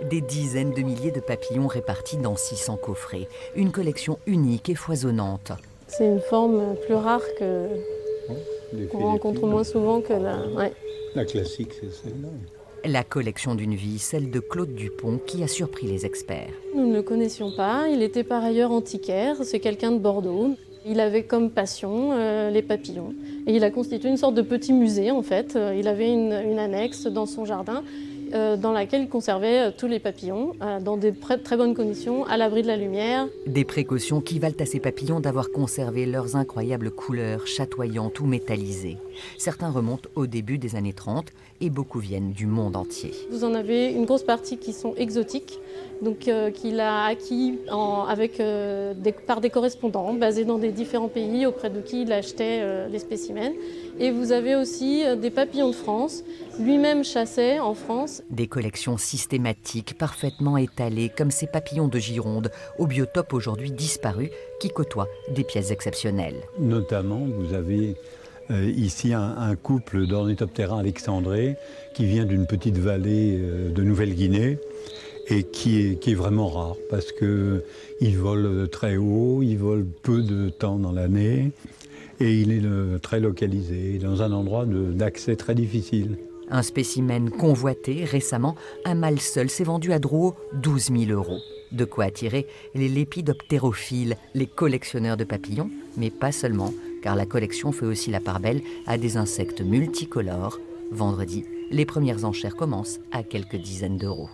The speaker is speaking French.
Des dizaines de milliers de papillons répartis dans 600 coffrets. Une collection unique et foisonnante. C'est une forme plus rare qu'on rencontre moins souvent que la... Ouais. La classique, c'est celle-là. La collection d'une vie, celle de Claude Dupont, qui a surpris les experts. Nous ne le connaissions pas. Il était par ailleurs antiquaire. C'est quelqu'un de Bordeaux. Il avait comme passion les papillons. Et il a constitué une sorte de petit musée, en fait. Il avait une annexe dans son jardin dans laquelle il conservait tous les papillons dans des très bonnes conditions, à l'abri de la lumière. Des précautions qui valent à ces papillons d'avoir conservé leurs incroyables couleurs chatoyantes ou métallisées. Certains remontent au début des années 30 et beaucoup viennent du monde entier. Vous en avez une grosse partie qui sont exotiques, donc qu'il a acquis par des correspondants basés dans des différents pays auprès de qui il achetait les spécimens. Et vous avez aussi des papillons de France, lui-même chassait en France. Des collections systématiques, parfaitement étalées, comme ces papillons de Gironde, au biotope aujourd'hui disparu, qui côtoient des pièces exceptionnelles. Notamment, vous avez ici un couple d'Ornithoptera alexandré qui vient d'une petite vallée de Nouvelle-Guinée et qui est vraiment rare parce qu'il vole très haut, il vole peu de temps dans l'année et il est très localisé, dans un endroit d'accès très difficile. Un spécimen convoité récemment, un mâle seul s'est vendu à Drouot 12 000 €. De quoi attirer les lépidoptérophiles, les collectionneurs de papillons, mais pas seulement, car la collection fait aussi la part belle à des insectes multicolores. Vendredi, les premières enchères commencent à quelques dizaines d'euros.